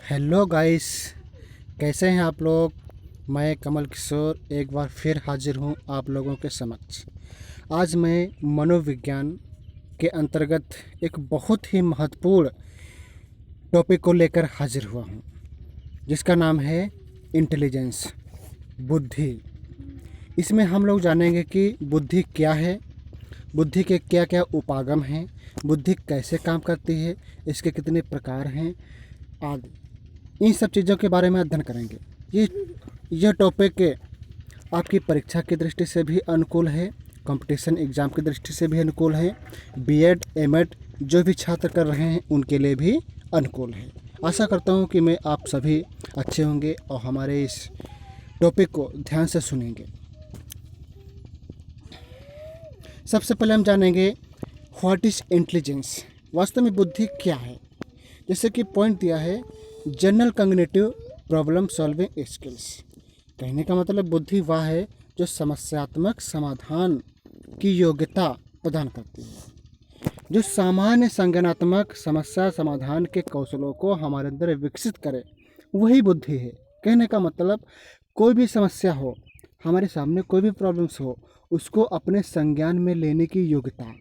Hello guys, कैसे हैं आप लोग। मैं कमल किशोर एक बार फिर हाजिर हूं आप लोगों के समक्ष। आज मैं मनोविज्ञान के अंतर्गत एक बहुत ही महत्वपूर्ण टॉपिक को लेकर हाजिर हुआ हूं, जिसका नाम है इंटेलिजेंस, बुद्धि। इसमें हम लोग जानेंगे कि बुद्धि क्या है, बुद्धि के क्या क्या उपागम हैं, बुद्धि कैसे काम करती है, इसके कितने प्रकार हैं आदि। इन सब चीज़ों के बारे में अध्ययन करेंगे। यह टॉपिक आपकी परीक्षा की दृष्टि से भी अनुकूल है, कंपटीशन एग्ज़ाम की दृष्टि से भी अनुकूल है, बीएड एमएड जो भी छात्र कर रहे हैं उनके लिए भी अनुकूल है। आशा करता हूं कि मैं आप सभी अच्छे होंगे और हमारे इस टॉपिक को ध्यान से सुनेंगे। सबसे पहले हम जानेंगे व्हाट इज़ इंटेलिजेंस, वास्तव में बुद्धि क्या है। जैसे कि पॉइंट दिया है general cognitive problem solving skills. कहने का मतलब बुद्धि वह है जो समस्यात्मक समाधान की योग्यता प्रदान करती है, जो सामान्य संज्ञानात्मक समस्या समाधान के कौशलों को हमारे अंदर विकसित करे, वही बुद्धि है। कहने का मतलब कोई भी समस्या हो, हमारे सामने कोई भी प्रॉब्लम्स हो, उसको अपने संज्ञान में लेने की योग्यता,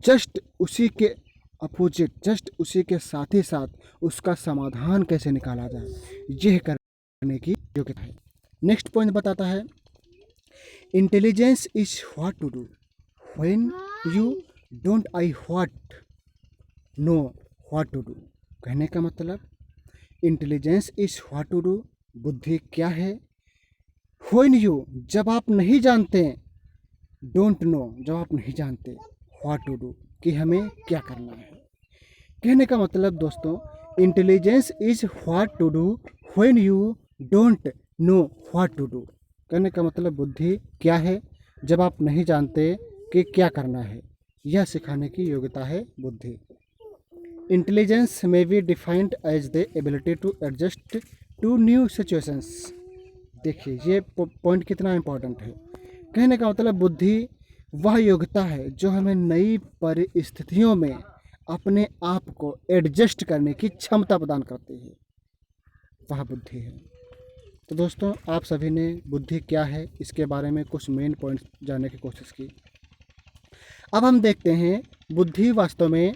जस्ट उसी के अपोजिट, जस्ट उसी के साथ ही साथ उसका समाधान कैसे निकाला जाए, यह करने की योग्यता है। नेक्स्ट पॉइंट बताता है intelligence is what to do when you don't I what know what to do. कहने का मतलब intelligence is what to do, बुद्धि क्या है, व्हेन यू जब आप नहीं जानते, डोंट नो जब आप नहीं जानते, व्हाट टू डू कि हमें क्या करना है। कहने का मतलब दोस्तों intelligence is what to do when you don't know what to do. कहने का मतलब बुद्धि क्या है जब आप नहीं जानते कि क्या करना है, यह सिखाने की योग्यता है बुद्धि। Intelligence may be defined as the ability to adjust to new situations. देखिए ये पॉइंट कितना इम्पोर्टेंट है। कहने का मतलब बुद्धि वह योग्यता है जो हमें नई परिस्थितियों में अपने आप को एडजस्ट करने की क्षमता प्रदान करती है, वह बुद्धि है। तो दोस्तों आप सभी ने बुद्धि क्या है इसके बारे में कुछ मेन पॉइंट्स जानने की कोशिश की। अब हम देखते हैं बुद्धि वास्तव में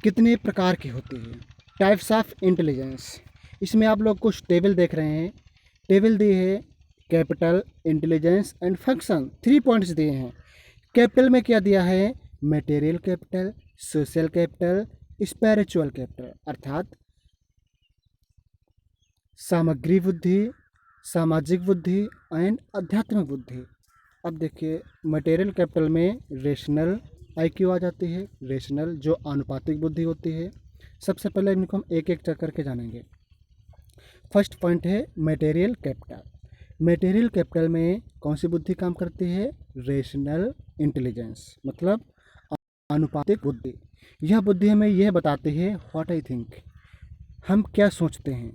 कितने प्रकार की होती है। टाइप्स ऑफ इंटेलिजेंस, इसमें आप लोग कुछ टेबल देख रहे हैं। टेबल दी है capital, intelligence and function, 3 points दिए हैं। कैपिटल में क्या दिया है, material capital, social capital, spiritual capital, अर्थात सामग्री बुद्धि, सामाजिक बुद्धि एंड आध्यात्मिक बुद्धि। अब देखिए मटेरियल कैपिटल में रेशनल आईक्यू आ जाती है, रेशनल जो आनुपातिक बुद्धि होती है। सबसे पहले इनको हम एक एक करके जानेंगे। फर्स्ट पॉइंट है मटेरियल कैपिटल। मटेरियल कैपिटल में कौन सी बुद्धि काम करती है, रेशनल इंटेलिजेंस, मतलब आनुपातिक बुद्धि। यह बुद्धि हमें यह बताती है व्हाट आई थिंक, हम क्या सोचते हैं।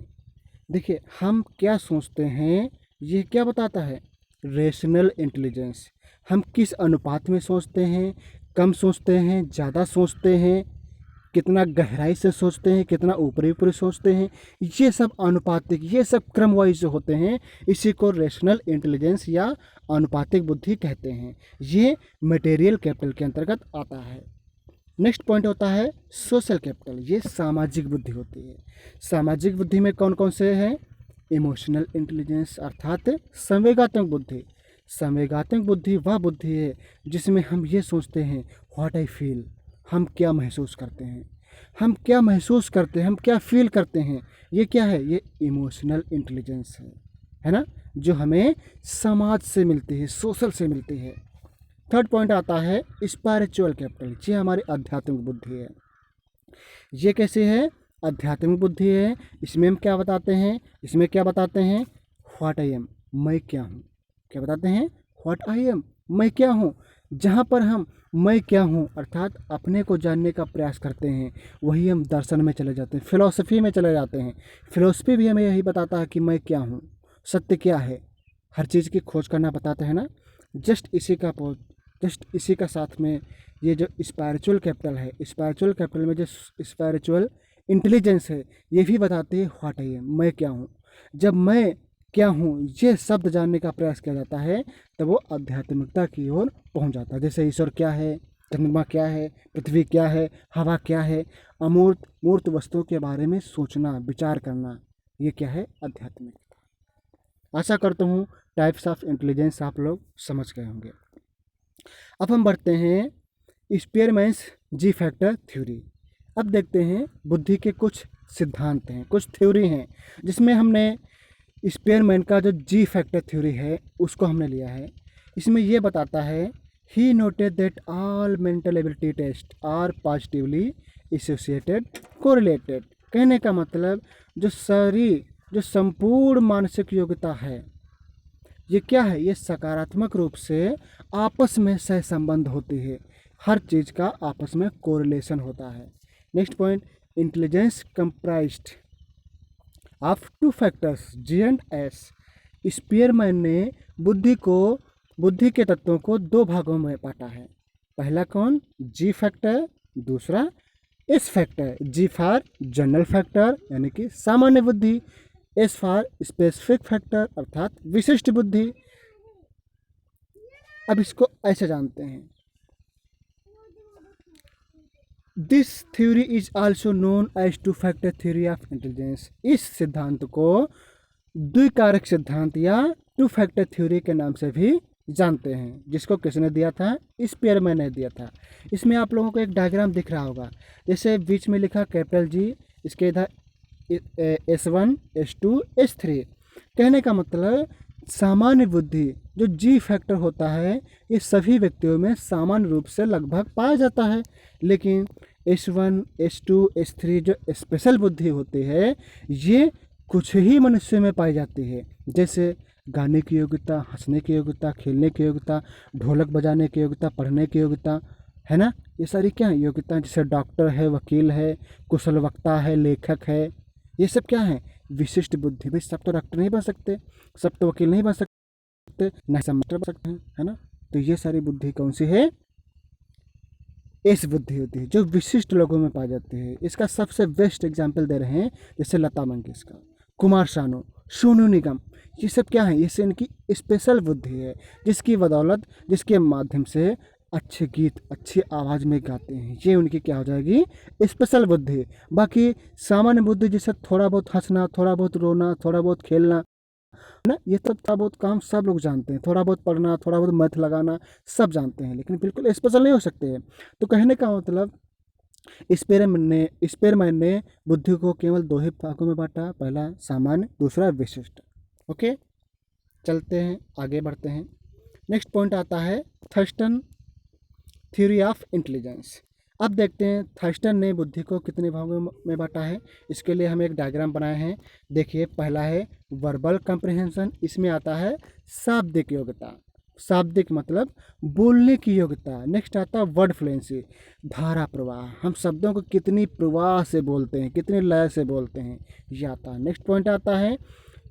देखिए हम क्या सोचते हैं ये क्या बताता है, रेशनल इंटेलिजेंस। हम किस अनुपात में सोचते हैं, कम सोचते हैं, ज़्यादा सोचते हैं, कितना गहराई से सोचते हैं, कितना ऊपरी ऊपरी सोचते हैं, ये सब अनुपातिक, ये सब क्रम वाइज जो होते हैं, इसी को रेशनल इंटेलिजेंस या अनुपातिक बुद्धि कहते हैं। ये मटेरियल कैपिटल के अंतर्गत आता है। नेक्स्ट पॉइंट होता है सोशल कैपिटल, ये सामाजिक बुद्धि होती है। सामाजिक बुद्धि में कौन कौन से हैं, इमोशनल इंटेलिजेंस अर्थात संवेगात्मक बुद्धि। संवेगात्मक बुद्धि वह बुद्धि है जिसमें हम ये सोचते हैं व्हाट आई फील, हम क्या महसूस करते हैं, हम क्या महसूस करते हैं, हम क्या फील करते हैं, ये क्या है, ये इमोशनल इंटेलिजेंस है ना, जो हमें समाज से मिलती है, सोशल से मिलती है। थर्ड पॉइंट आता है स्पिरिचुअल कैपिटल, ये हमारी आध्यात्मिक बुद्धि है। ये कैसे है, आध्यात्मिक बुद्धि है। इसमें हम क्या बताते हैं, इसमें क्या बताते हैं, व्हाट आई एम, मैं क्या हूँ। क्या बताते हैं, व्हाट आई एम, मैं क्या हूँ। जहाँ पर हम मैं क्या हूँ अर्थात अपने को जानने का प्रयास करते हैं, वही हम दर्शन में चले जाते हैं, फिलॉसफी में चले जाते हैं। फिलॉसफी भी हमें यही बताता है कि मैं क्या हूँ, सत्य क्या है, हर चीज़ की खोज करना बताते हैं ना। जस्ट इसी का साथ में ये जो स्पिरिचुअल कैपिटल है, स्पिरिचुअल कैपिटल में जो स्पिरिचुअल इंटेलिजेंस है ये भी बताती है व्हाट आई एम, मैं क्या हूँ। जब मैं क्या हूँ ये शब्द जानने का प्रयास किया जाता है तब वो आध्यात्मिकता की ओर पहुँच जाता है। जैसे ईश्वर क्या है, चंद्रमा क्या है, पृथ्वी क्या है, हवा क्या है, अमूर्त मूर्त वस्तुओं के बारे में सोचना, विचार करना, ये क्या है, आध्यात्मिकता। आशा करता हूँ टाइप्स ऑफ इंटेलिजेंस आप लोग समझ गए होंगे। अब हम बढ़ते हैं स्पीयरमैन्स जी फैक्टर थ्योरी। अब देखते हैं बुद्धि के कुछ सिद्धांत हैं, कुछ थ्योरी हैं, जिसमें हमने स्पीयरमैन का जो जी फैक्टर थ्योरी है उसको हमने लिया है। इसमें यह बताता है he noted that all mental ability test are positively associated correlated. कहने का मतलब जो संपूर्ण मानसिक योग्यता है ये क्या है, ये सकारात्मक रूप से आपस में सहसंबंध होती है, हर चीज़ का आपस में कोरिलेशन होता है। Next point, intelligence comprised of two factors G and S. Spearman ने बुद्धि के तत्वों को दो भागों में बांटा है। पहला कौन, जी फैक्टर, दूसरा S factor. G for general factor यानी कि सामान्य बुद्धि, एस फॉर स्पेसिफिक फैक्टर अर्थात विशिष्ट बुद्धि। अब इसको ऐसे जानते हैं, this theory is also known as two factor theory of intelligence. इस सिद्धांत को द्विकारक सिद्धांत या टू फैक्टर थ्योरी के नाम से भी जानते हैं, जिसको किसने दिया था, स्पीयरमैन ने दिया था। इसमें आप लोगों को एक डायग्राम दिख रहा होगा, जैसे बीच में लिखा कैपिटल जी, इसके इधर S1 S2 S3। कहने का मतलब सामान्य बुद्धि जो जी फैक्टर होता है ये सभी व्यक्तियों में सामान्य रूप से लगभग पाया जाता है, लेकिन S1 S2 S3 जो स्पेशल बुद्धि होती है ये कुछ ही मनुष्य में पाई जाती है, जैसे गाने की योग्यता, हंसने की योग्यता, खेलने की योग्यता, ढोलक बजाने की योग्यता, पढ़ने की योग्यता, है ना। ये सारी क्या है योग्यता, जैसे डॉक्टर है, वकील है, कुशल वक्ता है, लेखक है, ये सब क्या है विशिष्ट बुद्धि। भाई सब तो डॉक्टर नहीं बन सकते, सब तो वकील नहीं बन सकते, ना सब मास्टर बन सकते हैं, है ना। तो ये सारी बुद्धि कौन सी है, एस बुद्धि होती है जो विशिष्ट लोगों में पाई जाती है। इसका सबसे बेस्ट एग्जाम्पल दे रहे हैं जैसे लता मंगेशकर, कुमार शानू, सोनू निगम, ये सब क्या है, ये से इनकी स्पेशल बुद्धि है, जिसकी बदौलत, जिसके माध्यम से अच्छे गीत अच्छी आवाज़ में गाते हैं, ये उनकी क्या हो जाएगी, स्पेशल बुद्धि। बाकी सामान्य बुद्धि जैसे थोड़ा बहुत हंसना, थोड़ा बहुत रोना, थोड़ा बहुत खेलना, ना, ये तो थोड़ा बहुत काम सब लोग जानते हैं, थोड़ा बहुत पढ़ना, थोड़ा बहुत मैथ लगाना सब जानते हैं, लेकिन बिल्कुल स्पेशल नहीं हो सकते हैं। तो कहने का मतलब स्पीयरमैन ने बुद्धि को केवल दो ही भागों में बांटा, पहला सामान्य, दूसरा विशिष्ट। ओके, चलते हैं आगे बढ़ते हैं। नेक्स्ट पॉइंट आता है थर्स्टन थ्योरी ऑफ इंटेलिजेंस। अब देखते हैं थर्स्टन ने बुद्धि को कितने भागों में बांटा है। इसके लिए हम एक डायग्राम बनाए हैं, देखिए पहला है वर्बल कम्प्रिहेंशन, इसमें आता है शाब्दिक योग्यता, शाब्दिक मतलब बोलने की योग्यता। नेक्स्ट आता है वर्ड फ्लुएंसी, धारा प्रवाह, हम शब्दों को कितनी प्रवाह से बोलते हैं, कितनी लय से बोलते हैं, ये आता है। नेक्स्ट पॉइंट आता है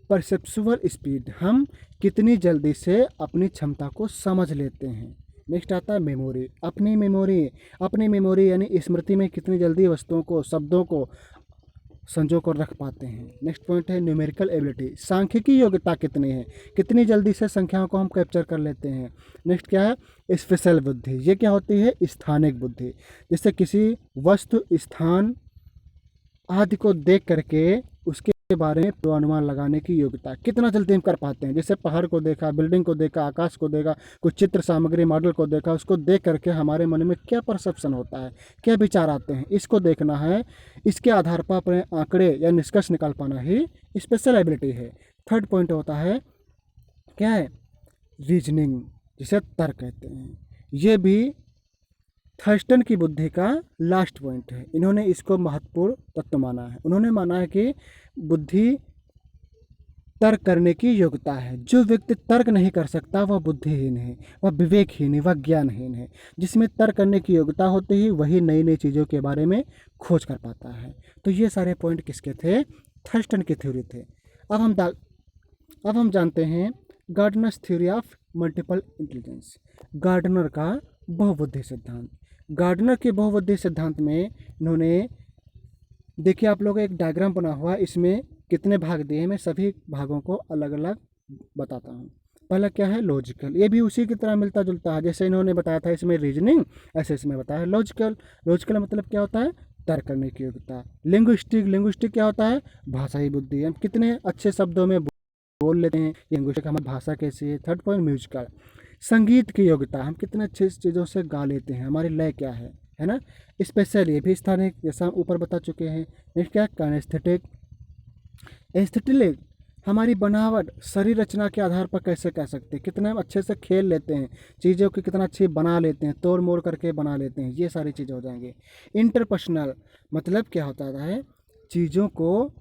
परसेप्चुअल स्पीड, हम कितनी जल्दी से अपनी क्षमता को समझ लेते हैं। नेक्स्ट आता है मेमोरी, अपनी मेमोरी यानी स्मृति में कितनी जल्दी वस्तुओं को, शब्दों को संजो कर रख पाते हैं। नेक्स्ट पॉइंट है न्यूमेरिकल एबिलिटी, सांख्यिकी योग्यता कितनी है, कितनी जल्दी से संख्याओं को हम कैप्चर कर लेते हैं। नेक्स्ट क्या है स्पेशल बुद्धि, ये क्या होती है स्थानिक बुद्धि, जिससे किसी वस्तु, स्थान आदि को देख करके उसके बारे में पूर्वानुमान लगाने की योग्यता कितना जल्दी हम कर पाते हैं। जैसे पहाड़ को देखा, बिल्डिंग को देखा, आकाश को देखा, कुछ चित्र सामग्री मॉडल को देखा, उसको देख करके हमारे मन में क्या परसेप्शन होता है, क्या विचार आते हैं, इसको देखना है, इसके आधार पर अपने आंकड़े या निष्कर्ष निकाल पाना ही स्पेशल एबिलिटी है। थर्ड पॉइंट होता है क्या है रीजनिंग, जिसे तर्क कहते हैं, ये भी थर्स्टन की बुद्धि का लास्ट पॉइंट है। इन्होंने इसको महत्वपूर्ण तत्व माना है। उन्होंने माना है कि बुद्धि तर्क करने की योग्यता है, जो व्यक्ति तर्क नहीं कर सकता वह बुद्धिहीन है, वह विवेकहीन है, वह ज्ञानहीन है। जिसमें तर्क करने की योग्यता होती है वही नई नई चीज़ों के बारे में खोज कर पाता है। तो ये सारे पॉइंट किसके थे, थर्स्टन की थ्योरी थे। अब हम जानते हैं Gardner's theory of multiple intelligence, Gardner का बहुबुद्धि सिद्धांत। गार्डनर के बहुबुद्धि सिद्धांत में इन्होंने देखिए आप लोग एक डायग्राम बना हुआ है, इसमें कितने भाग दिए हैं, मैं सभी भागों को अलग अलग बताता हूँ। पहला क्या है, लॉजिकल, ये भी उसी की तरह मिलता जुलता है, जैसे इन्होंने बताया था इसमें रीजनिंग, ऐसे इसमें बताया है लॉजिकल। लॉजिकल मतलब क्या होता है, तर्क करने की योग्यता। लिंग्विस्टिक, लिंग्विस्टिक क्या होता है, भाषाई बुद्धि, हम कितने अच्छे शब्दों में बोल लेते हैं, लिंग्विस्टिक हमारी भाषा कैसी है। थर्ड पॉइंट म्यूजिकल, संगीत की योग्यता, हम कितने अच्छे चीज़ों से गा लेते हैं, हमारी लय क्या है ना। स्पेशल, ये भी स्थानिक, जैसा हम ऊपर बता चुके हैं। नेक्स्ट क्या है, कानेस्थेटिक। एस्थेटिक हमारी बनावट, शरीर रचना के आधार पर कैसे कह सकते हैं, कितना हम अच्छे से खेल लेते हैं, चीज़ों की कितना अच्छी बना लेते हैं, तोड़ मोड़ करके बना लेते हैं, ये सारी चीज़ें हो जाएंगी। इंटरपर्सनल मतलब क्या होता है, चीज़ों को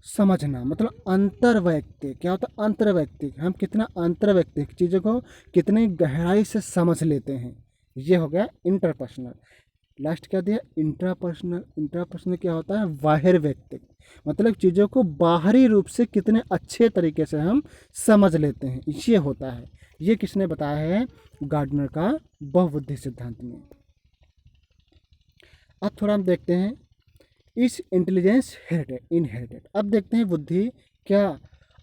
समझना, मतलब अंतर्वैयक्तिक, क्या होता है अंतर्वैयक्तिक, हम कितना अंतर्वैयक्तिक चीज़ों को कितनी गहराई से समझ लेते हैं, ये हो गया इंटरपर्सनल। लास्ट क्या दिया, इंट्रापर्सनल। इंट्रापर्सनल क्या होता है, बाहर व्यक्तिक, मतलब चीज़ों को बाहरी रूप से कितने अच्छे तरीके से हम समझ लेते हैं, ये होता है। ये किसने बताया है, गार्डनर का बहुबुद्धि सिद्धांत में। अब थोड़ा हम देखते हैं इस इंटेलिजेंस हेरिटेड इनहेरिटेड। अब देखते हैं बुद्धि क्या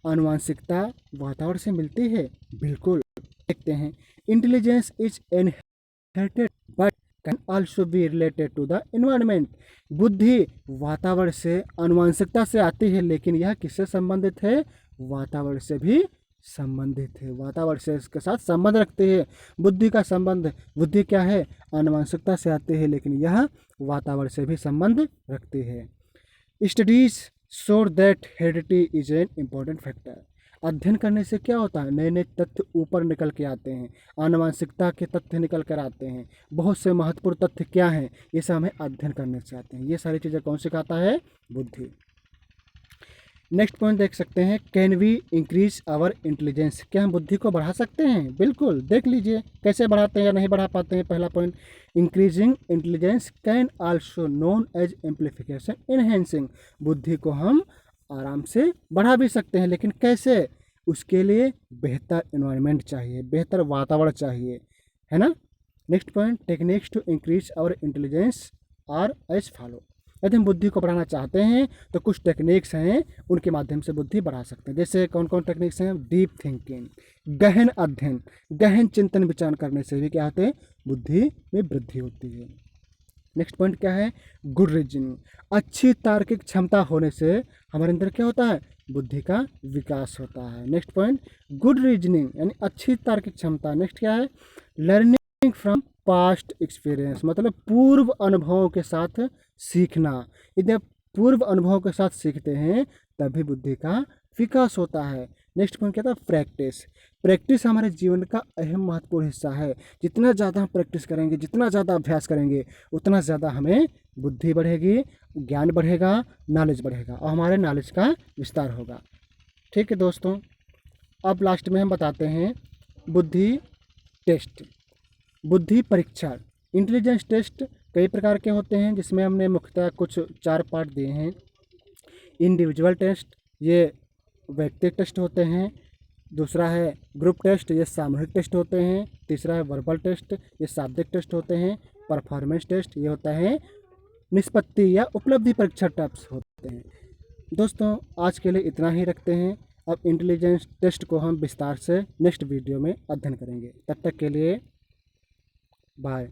आनुवंशिकता वातावरण से मिलती है, बिल्कुल। देखते हैं, intelligence is inherited but can also be related to the environment. बुद्धि वातावरण से, आनुवंशिकता से आती है, लेकिन यह किससे संबंधित है, वातावरण से भी संबंधित है, वातावरण से इसके साथ संबंध रखते हैं। बुद्धि का संबंध, बुद्धि क्या है, आनुवंशिकता से आती है, लेकिन यह वातावरण से भी संबंध रखती है। Studies show that heredity is an important factor. अध्ययन करने से क्या होता है, नए नए तथ्य ऊपर निकल के आते हैं, आनुवंशिकता के तथ्य निकल कर आते हैं, बहुत से महत्वपूर्ण तथ्य क्या हैं, ये सब हमें अध्ययन करने से आते हैं। ये सारी चीज़ें कौन सिखाता है, बुद्धि। नेक्स्ट पॉइंट देख सकते हैं, can we increase our intelligence, क्या हम बुद्धि को बढ़ा सकते हैं, बिल्कुल। देख लीजिए कैसे बढ़ाते हैं या नहीं बढ़ा पाते हैं। पहला point, increasing intelligence can also known as amplification enhancing. बुद्धि को हम आराम से बढ़ा भी सकते हैं, लेकिन कैसे, उसके लिए बेहतर एनवायरनमेंट चाहिए, बेहतर वातावरण चाहिए, है ना। Next point, techniques to increase our intelligence are as follow. यदि हम बुद्धि को बढ़ाना चाहते हैं तो कुछ टेक्निक्स हैं, उनके माध्यम से बुद्धि बढ़ा सकते हैं। जैसे कौन कौन टेक्निक्स हैं, डीप थिंकिंग, गहन अध्ययन, गहन चिंतन विचार करने से भी क्या होते हैं, बुद्धि में वृद्धि होती है। नेक्स्ट पॉइंट क्या है, गुड रीजनिंग, अच्छी तार्किक क्षमता होने से हमारे अंदर क्या होता है, बुद्धि का विकास होता है। नेक्स्ट पॉइंट, गुड रीजनिंग यानी अच्छी तार्किक क्षमता। नेक्स्ट क्या है, लर्निंग फ्रॉम पास्ट एक्सपीरियंस, मतलब पूर्व अनुभवों के साथ सीखना। यदि आप पूर्व अनुभवों के साथ सीखते हैं तभी बुद्धि का विकास होता है। नेक्स्ट पॉइंट क्या था, प्रैक्टिस। प्रैक्टिस हमारे जीवन का अहम महत्वपूर्ण हिस्सा है। जितना ज़्यादा हम प्रैक्टिस करेंगे, जितना ज़्यादा अभ्यास करेंगे, उतना ज़्यादा हमें बुद्धि बढ़ेगी, ज्ञान बढ़ेगा, नॉलेज बढ़ेगा और हमारे नॉलेज का विस्तार होगा। ठीक है दोस्तों, अब लास्ट में हम बताते हैं बुद्धि टेस्ट, बुद्धि परीक्षण। इंटेलिजेंस टेस्ट कई प्रकार के होते हैं, जिसमें हमने मुख्यतः कुछ 4 पार्ट दिए हैं। इंडिविजुअल टेस्ट, ये व्यक्तिगत टेस्ट होते हैं। दूसरा है ग्रुप टेस्ट, ये सामूहिक टेस्ट होते हैं। तीसरा है वर्बल टेस्ट, ये शाब्दिक टेस्ट होते हैं। परफॉर्मेंस टेस्ट, ये होता है निष्पत्ति या उपलब्धि परीक्षा टेस्ट होते हैं। दोस्तों आज के लिए इतना ही रखते हैं। अब इंटेलिजेंस टेस्ट को हम विस्तार से नेक्स्ट वीडियो में अध्ययन करेंगे। तब तक के लिए बाय।